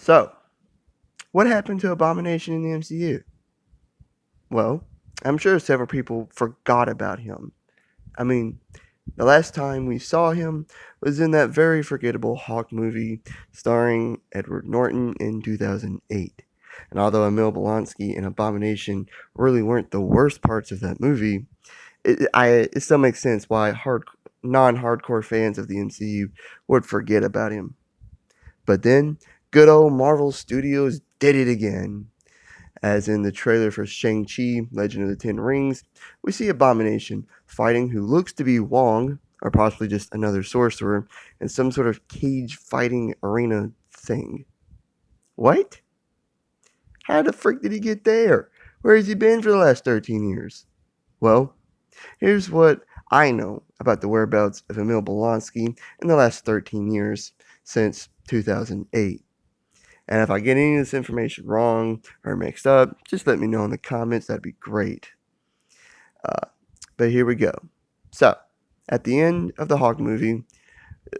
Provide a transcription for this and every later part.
So, what happened to Abomination in the MCU? Well, I'm sure several people forgot about him. I mean, the last time we saw him was in that very forgettable Hawk movie starring Edward Norton in 2008. And although Emil Blonsky and Abomination really weren't the worst parts of that movie, it still makes sense why non-hardcore fans of the MCU would forget about him. But then, good old Marvel Studios did it again. As in the trailer for Shang Chi Legend of the Ten Rings, we see Abomination fighting who looks to be Wong, or possibly just another sorcerer, in some sort of cage fighting arena thing. What? How the frick did he get there? Where has he been for the last 13 years? Well, here's what I know about the whereabouts of Emil Blonsky in the last 13 years, since 2008. And if I get any of this information wrong or mixed up, just let me know in the comments. That'd be great. Uh, but here we go. So, at the end of the Hawk movie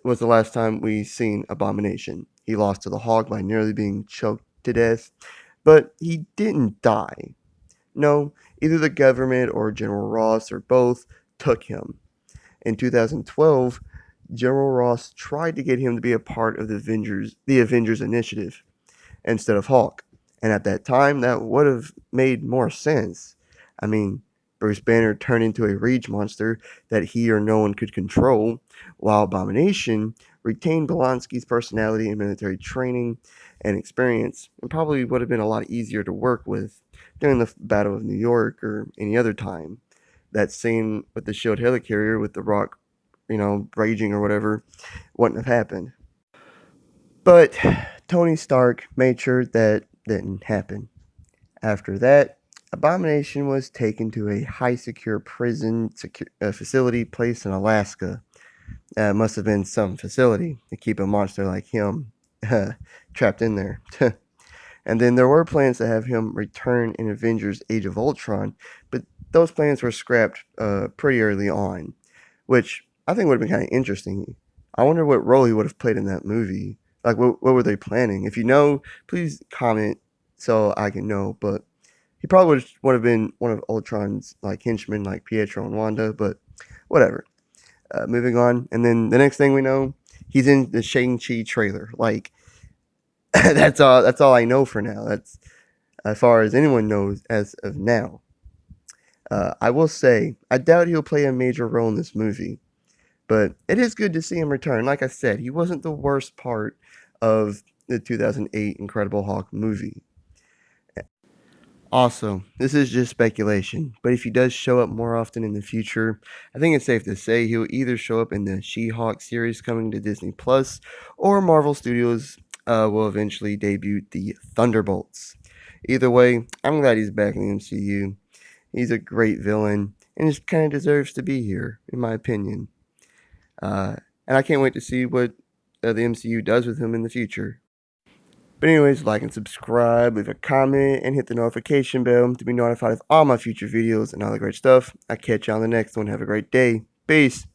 was the last time we seen Abomination. He lost to the Hawk by nearly being choked to death, but he didn't die. No, either the government or General Ross or both took him. In 2012, General Ross tried to get him to be a part of the Avengers Initiative instead of Hawk. And at that time, that would have made more sense. I mean, Bruce Banner turned into a rage monster that he or no one could control, while Abomination retained Blonsky's personality and military training and experience, and probably would have been a lot easier to work with during the Battle of New York or any other time. That scene with the shield helicarrier with the rock, raging or whatever, wouldn't have happened. But Tony Stark made sure that didn't happen. After that, Abomination was taken to a high secure facility placed in Alaska. Must have been some facility to keep a monster like him trapped in there. And then there were plans to have him return in Avengers Age of Ultron, but those plans were scrapped pretty early on, which I think would have been kind of interesting. I wonder what role he would have played in that movie. Like, what were they planning? If you know, please comment so I can know. But he probably would have been one of Ultron's like henchmen, like Pietro and Wanda. But whatever. Moving on, and then the next thing we know, he's in the Shang Chi trailer. Like, that's all. That's all I know for now. That's as far as anyone knows as of now. I will say, I doubt he'll play a major role in this movie. But it is good to see him return. Like I said, he wasn't the worst part of the 2008 Incredible Hulk movie. Also, this is just speculation, but if he does show up more often in the future, I think it's safe to say he'll either show up in the She-Hulk series coming to Disney Plus, or Marvel Studios will eventually debut the Thunderbolts. Either way, I'm glad he's back in the MCU. He's a great villain, and he kind of deserves to be here, in my opinion. Uh, and I can't wait to see what the MCU does with him in the future. But anyways, like and subscribe, leave a comment, and hit the notification bell to be notified of all my future videos and all the great stuff. I'll catch you on the next one. Have a great day. Peace.